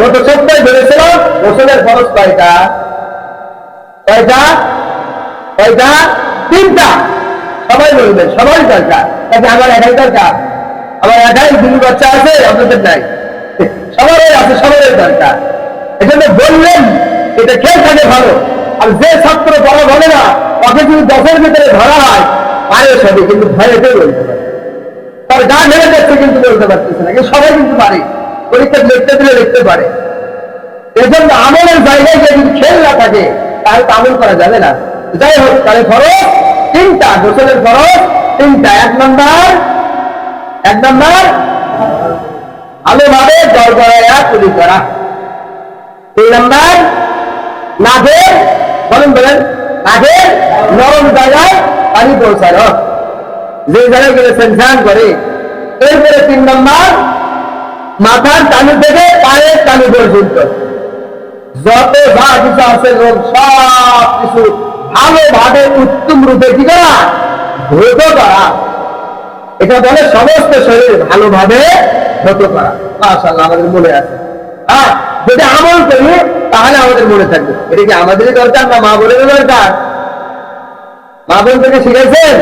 গত সপ্তাহে ধরেছিলাম গোসলের ফরজ কয়টা? কয়টা? কয়টা? তিনটা। সবাই বলবেন, সবাই দরকার। আমার একাই দরকার? আমার একাই দুই বাচ্চা আছে, আপনাদের নাই? সবারই আছে, সবারই দরকার। এজন্য বললেন এটা খেয়ে থাকে ভালো। আর যে ছাত্র পড়া বলে না, ওকে যদি 10-এর ভিতরে ধরা হয় পারে সবই, কিন্তু ভয়েতে বলতে পারে। তার গা ঘেরে যাচ্ছে কিন্তু বলতে পারতেছে না। কিন্তু সবাই কিন্তু পারে, পরীক্ষা লিখতে দিলে লিখতে পারে। এজন্য আমলের জায়গায় যদি খেল না থাকে তাহলে তো আমল করা যাবে না। যাই হোক, তাহলে ফরজ তিনটা, গোসলের ফরজ তিনটা। এক নম্বর ভালোভাবে গড়গড়াইয়া কুলি করা। 2 নম্বর নাকের, বলেন নাকের নরম জায়গায় পানি পৌঁছানো, যে জায়গায় গেলে স্নান করে। এরপরে 3 নম্বর মাথার টানি থেকে পায়ের টানি পর্যন্ত যত যা কিছু আছে সব কিছু ভালোভাবে উত্তম রূপে কি করা? ধৌত করা। এটা বলে সমস্ত শরীর ভালোভাবে ধৌত করা। মাশাআল্লাহ, আমাদের মনে আছে। হ্যাঁ, যদি আমল করি তাহলে আমাদের মনে থাকবে। এটা কি আমাদেরই দরকার না মা বোনেরও দরকার? মা বোন থেকে শিখেছেন?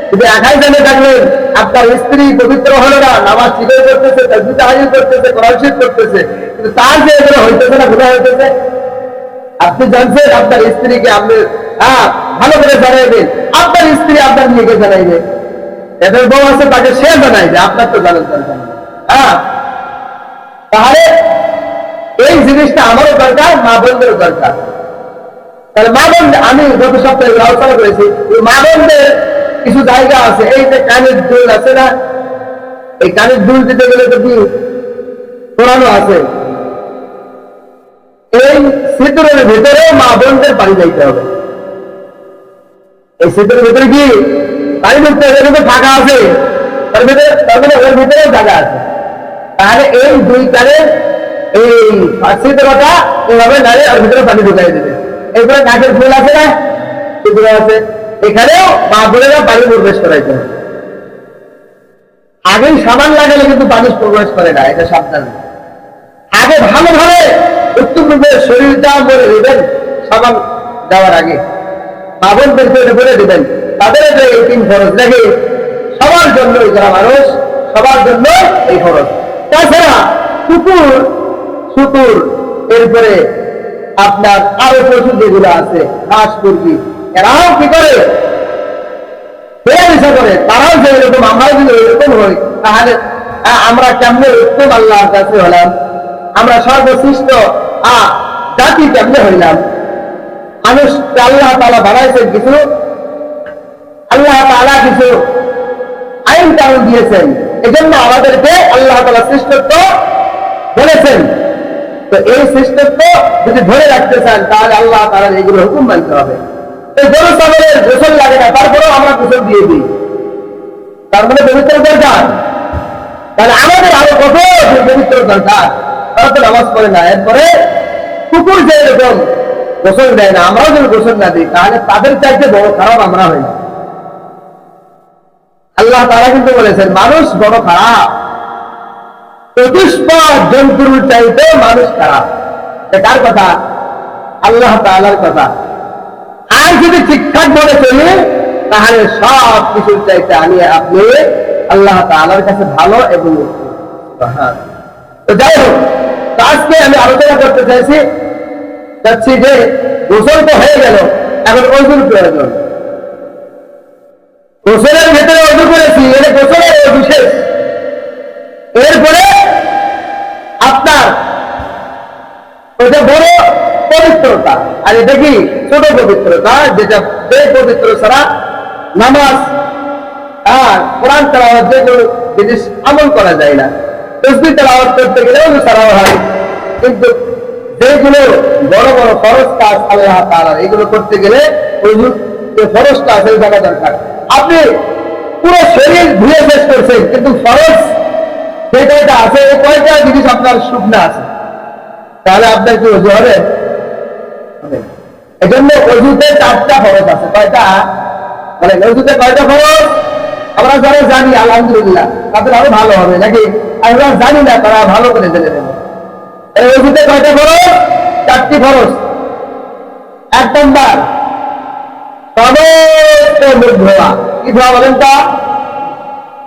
যদি একাই জানে থাকলেন আপনার স্ত্রী পবিত্র হলো না, নামাজ ঠিকই করতেছে, তাসবিহ তাহলিল করতেছে, কোরআন শরীফ করতেছে, কিন্তু তার যে এগুলো হইতেছে না, গুনাহ হইতেছে, আপনি জানছেন আপনার স্ত্রীকে আপনি ভালো করে জানাইবেন, আপনার স্ত্রী আপনার মেয়েকে জানাইবে, এদের বউ আছে তাকে সে জানাইবে, আপনার তো জানার দরকার। তাহলে এই জিনিসটা আমারও দরকার, মা বোনদেরও দরকার। তাহলে মা বোন, আমি গত সপ্তাহে আলোচনা করেছি, মা বোনদের কিছু জায়গা আছে। এই যে কানের দুল আছে না, এই কানের দুল দিতে গেলে তো কি কোরআনও আছে। এই সিঁদুরের ভিতরে মা বোনদের পানি যাইতে হবে। এই সিঁদুরের ভিতরে কি পানি ঢুকতে হবে? কিন্তু ফাঁকা আছে, তার ভিতরে ওর ভিতরেও জায়গা আছে। তাহলে এই 2 কানের এই সিঁদুরটা এইভাবে নাড়ে ওর ভিতরে পানি ঢুকাই দেবে। এরপরে নাকের ফুল আছে না, সিঁদুর আছে, এখানেও মা বোনেরা পানি প্রবেশ করাইতে হবে। আগেই সাবান লাগালে কিন্তু পানি প্রবেশ করে না, এটা সাবধান। আগে ভালোভাবে উত্তম রূপে শরীরটা বলে দেবেন সাবান দেওয়ার আগে। মা বোনদেরকে এটা বলে দেবেন, তাদের এই 3 ফরজ নাকি সবার জন্য, যারা মানুষ সবার জন্য এই ফরজ। তাছাড়া কুকুর, শুকুর, এরপরে আপনার আরো পশু যেগুলো আছে, হাঁস মুরগি, এরাও কি করে? বেয়াদিশা করে। তারাও যে এরকম, আমরাও যদি এরকম হই তাহলে আমরা কেমনে উত্তম আল্লাহর কাছে হলাম? আমরা সর্বশ্রেষ্ঠ জাতি কেমনে হইলাম? মানুষ আল্লাহ তাআলা বানাইছেন কিছু, আল্লাহ তাআলা কিছু আইন কানুন দিয়েছেন, এজন্য আমাদেরকে আল্লাহ তাআলা শ্রেষ্ঠত্ব বলেছেন। তো এই শ্রেষ্ঠত্ব যদি ধরে রাখতে চান তাহলে আল্লাহ তাআলার এগুলো হুকুম মানতে হবে। এই গরু ছাগলের গোসল লাগে না, তারপরেও আমরা গোসল দিয়ে দিই, তার মানে পবিত্র দরকার। তাহলে আমাদের আরো কত পবিত্র দরকার, তারা তো নামাজ পড়ে না। এরপরে কুকুর যে এরকম গোসল দেয় না, আমরাও যদি গোসল না দিই তাহলে তাদের চাইতে বড় খারাপ আমরা হই। আল্লাহ তাআলা কিন্তু বলেছেন মানুষ বড় খারাপ, চতুষ্পদ জন্তুর চাইতে মানুষ খারাপ। কার কথা? আল্লাহ তাআলার কথা। আর যদি ঠিকঠাক ভাবে চলি তাহলে সব কিছুর চাইতে আমি আপনি আল্লাহ তাআলার কাছে ভালো এবং তো যাই হোক, আজকে আমি আলোচনা করতে চাচ্ছি যে গোসল তো হয়ে গেল, এখন ওযুর প্রয়োজন। গোসলের ভেতরে ওযু করেছি, এটা গোসলের ওযু শেষ। এরপরে আপনার ওটা বড় পবিত্রতা, আর এটা কি ছোট পবিত্রতা, যেটা যে পবিত্র ছাড়া নামাজ আর কোরআন তেলাওয়াত যেগুলো জিনিস আমল করা যায় না। তাসবিহ তেলাওয়াত করতে গেলে ওযু ছাড়াও হয়, কিন্তু যেগুলো বড় বড় ফরজ কাজ আল্লাহ তাআলার, এগুলো করতে গেলে ওযুর যে ফরজটা আছে জানা দরকার। আপনি পুরো শরীর ধুয়ে শেষ করছেন, কিন্তু ফরজ যে কয়টা আছে এই কয়টা জিনিস আপনার শুকনা আছে, তাহলে আপনার কি ওযু হবে? এজন্য ওযুতে 4টা ফরজ আছে। কয়টা? মানে ওযুতে কয়টা ফরজ আমরা যারা জানি আলহামদুলিল্লাহ তাদের আরো ভালো হবে, নাকি আমরা জানি না তারা ভালো করে জেনে নেবে। এই ওযুতে কয়টা ফরজ? 4টি ফরজ। 1 নাম্বার সমস্ত মুখ ধোয়া। কি ধোয়া বলেন তা?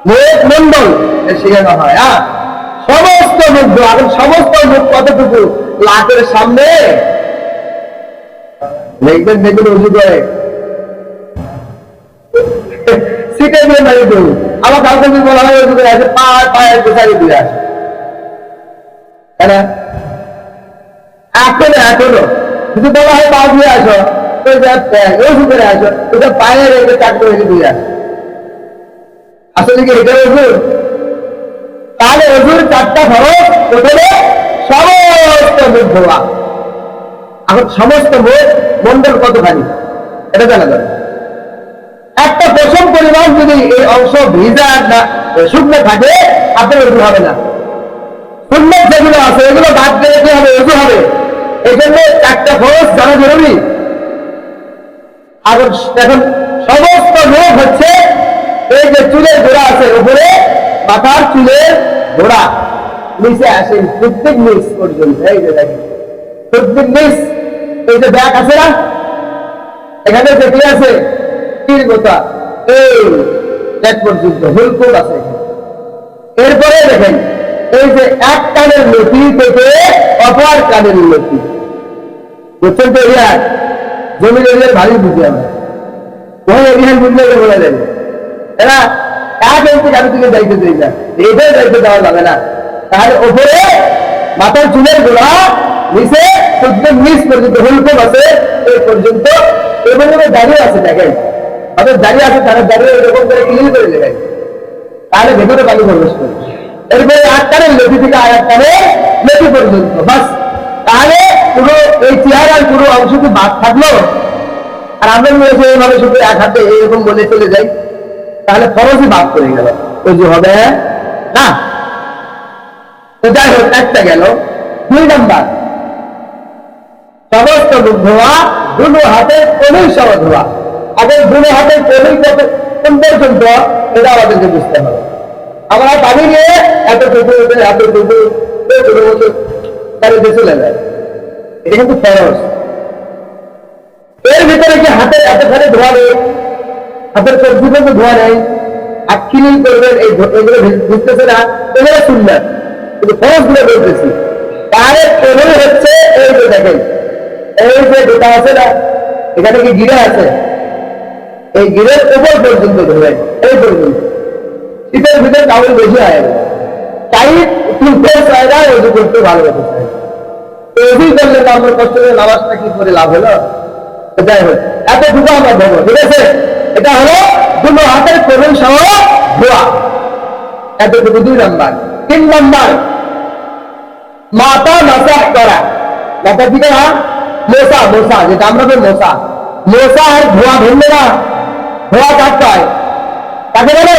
মুখ মন্ডল শেখানো হয়। হ্যাঁ, সমস্ত মুখ ধোয়া। এখন সমস্ত মুখ কতটুকু? লাখের সামনে দেখবেন দেখবেন উজু করে সিটে দিয়ে দাঁড়িয়ে দেবো। আমার কাউকে যদি বলা হয় উজু করে আসে, পায়ের পেছারি দিয়ে আসে। তাই না? এখনো যদি বলা হয় পা দিয়ে আসো, উজু করে আসো, ওটা পায়ে রেখে চারটে রেখে দিয়ে আসো। আসলে কি এটা অজুর? তাহলে অজুর 4টা ফরজ। প্রথমে সমস্ত মুখ ধোয়া। এখন সমস্ত মুখ মন্ডল কতখানি এটা জানা যাবে। একটা প্রথম পরিমাণ যদি এই অংশ ভিজা না শুকনো থাকে, আপনার অজু হবে না। সুন্নাত যেগুলো আছে এগুলো বাদ দিলে কি হবে? অজু হবে। এই জন্য 4টা ফরজ জানা জরুরি। এখন সমস্ত মুখ হচ্ছে এই যে চুলের গোড়া আছে উপরে, মাথার চুলের গোড়া নিচে আসে প্রত্যেক নিচ পর্যন্ত। এই যে দেখেন প্রত্যেক নিচ, এই যে ব্যাগ আছে না, এখানে দেখলে আছে তীর গোতা, এই ব্যাগ পর্যন্ত হুলকুল আছে। এরপরে দেখেন এই যে এক কানের লতি থেকে অপর কানের লতি, বুঝছেন তো? এরিয়ার জমির এরিয়ার ভারী বুঝি আমরা, ওই এরিয়ার বুঝলে বলে দেবে এরা 1 ইঞ্চি গাড়ি থেকে যাইতে চাই না, এটাই যাইতে দেওয়া যাবে না। তাহলে ওপরে মাথার চুলের গোড়া, নিচে প্রত্যেক নিচ পর্যন্ত হুলকুম আছে এই পর্যন্ত। এবং দাঁড়িয়ে আছে, দেখেন আমাদের দাঁড়িয়ে আছে, তারা দাঁড়িয়ে এরকম করে ক্লিন করে দেবেন, তাহলে ভেতরে পানি প্রবেশ করবে। এরপরে 8 কানের লেপি থেকে 8 কানের লেপি পর্যন্ত, বাস। তাহলে পুরো এই চেহারার পুরো অংশটি বাদ থাকলো। আর আমরা মনে এইভাবে শুধু 1 হাতে এরকম বলে চলে যাই, তাহলে ফরজই বাদ করে গেল, অজু হবে না। তো যাই হোক, একটা গেল। 2 নাম্বার সমস্ত মুখ ধোয়া, দুটো হাতের কনুই সহ ধোয়া। আগে দুটো হাতের কনুই কত কোন পর্যন্ত এটা আমাদেরকে বুঝতে হবে। আমরা পানি নিয়ে এতটুকু এতটুকু বাড়িতে চলে যায়, এটা কিন্তু ফরজ। এর ভিতরে কি হাতের এতখানি ধোয়া নেই? হাতের কবজি পর্যন্ত ধোয়া নেই? হাত ক্লিন করবেন, এগুলো বুঝতেছে না, এগুলো সুন্নাত, কিন্তু ফরজ গুলো বলতেছি। তাহলে এগুলো হচ্ছে এই যে দেখেন, এই যে গোটা আছে না, এখানে কি গিরে আছে, এই গিরের উপর পর্যন্ত ধরবেন, এই পর্যন্ত। শীতের ভিতরে কাউল বেশি হয়, টাইট তুলতে চায় না, ওজু করতে ভালোবাসতে চায়। ওজু করলে তো আমার কষ্ট করে নামাজটা কি করে লাভ হলো? যাই হোক, এতটুকু আমরা ধরবো, ঠিক আছে? এটা হলো দুটো হাতের কনুই সহ ধোয়া, এতটুকু 2 নাম্বার। 3 নাম্বার মাথা মাসাহ করা। মাথা কি করা? মোসা, মোসা, যেটা আমরা বলি মোসা। মোসা আর ধোয়া ভিন্ন না। ধোয়া কাটতে হয়, কাকে বলে?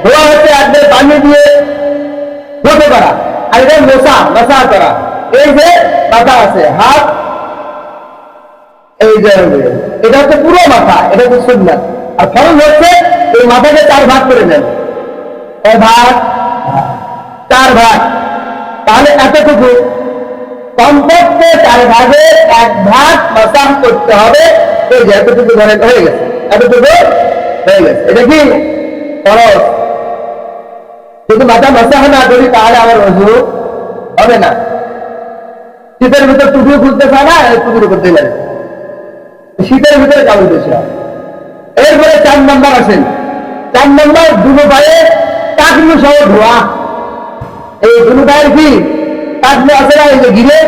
ধোয়া হচ্ছে একবার পানি দিয়ে ধুতে করা, আর এটা মোসা, মাসা করা। এই যে মাথা আছে, হাত এই যে এটা হচ্ছে পুরো মাথা, এটা হচ্ছে সুন্নাত। আর ফরজ হচ্ছে এই মাথাকে 4 ভাগ করে নেন, 1 ভাগ 4 ভাগ। তাহলে এতটুকু কমপক্ষে 4 ভাগের 1 ভাগ মাসাহ করতে হবে। এই যে এতটুকু ধরেন হয়ে গেছে, এতটুকু হয়ে গেছে, এটা কি ফরজ? যদি মাথা মাসাহ না করি তাহলে আমার ওযু হবে না। শীতের ভিতর টুপিও খুলতে চায় না, টুপির উপর দিয়ে লাগে, শীতের ভিতরে কাবুল বেশি হয়। এরপরে 4 নাম্বার আসেন। 4 নাম্বার দুটো পায়ে টাকলু সহ ধোয়া। এই দুটো পায়ের কি টাকলু আছে না, এই যে গিরে,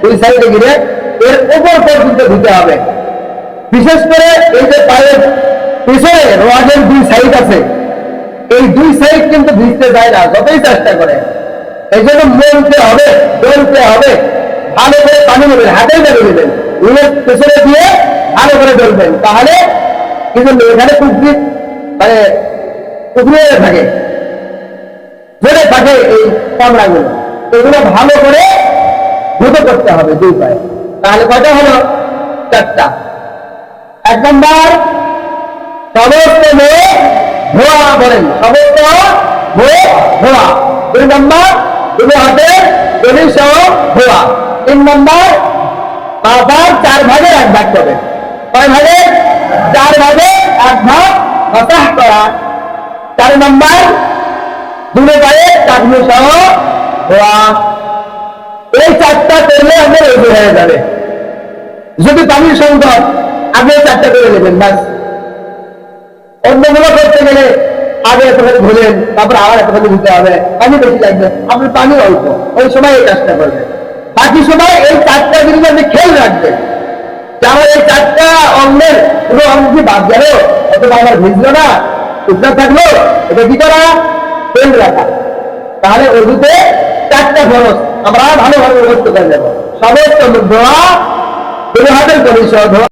2 সাইডে গিরে, এর উপর পর্যন্ত ধুতে হবে। বিশেষ করে এই যে পায়ের পিছনে রোয়াজের 2 সাইড আছে, এই 2 সাইড কিন্তু ভিজতে যায় না, যতই চেষ্টা করে। এই জন্য মলতে হবে, ডলতে হবে, ভালো করে পানি নেবেন, হাতেই নেবে দেবেন, উলের পেছনে দিয়ে ভালো করে ডলবেন। তাহলে কিন্তু এখানে টুকরি মানে টুকরিয়ে থাকে, ধরে থাকে এই চামড়াগুলো, এগুলো ভালো করে ধুতে করতে হবে 2 পায়ে। তাহলে কয়টা হলো? 4টা। 1 নাম্বার সমস্ত মুখ ধোয়া, বলেন সমস্ত মুখ ধোয়া। 2 নাম্বার দুটো হাতে গলি সহ ধোয়া। 3 নম্বর মাথার 4 ভাগে 1 ভাগ করে। কয় ভাগে? 4 ভাগে 1 ভাগ মাসাহ করা। 4 নম্বর দুটো পায়ে টাকনু সহ ধোয়া। এই 4টা করলে আপনার ওযু হয়ে যাবে। যদি পানির সংকট আপনি 4টা করে নেবেন বাস। অন্যগুলো করতে গেলে আগে এতখানি ভুলেন, তারপর আবার এতখানি দিতে হবে, পানি বেশি লাগবে, আপনার পানি অল্প, ওই সময় এই কাজটা করবেন। বাকি সময় এই 4টা জিনিস আপনি খেয়াল রাখবেন। আমার এই 4টা অঙ্গের পুরো অঙ্গ কি বাদ গেল, অথবা আমার ভিজলো না, শুকনো থাকলো, এটা কি করা? তেল রাখা। তাহলে ওযুতে 4টা খরচ আমরা ভালোভাবে করতে পারবো। সমস্ত ধোয়া, 2 হাতের গলি সহ ধোয়া।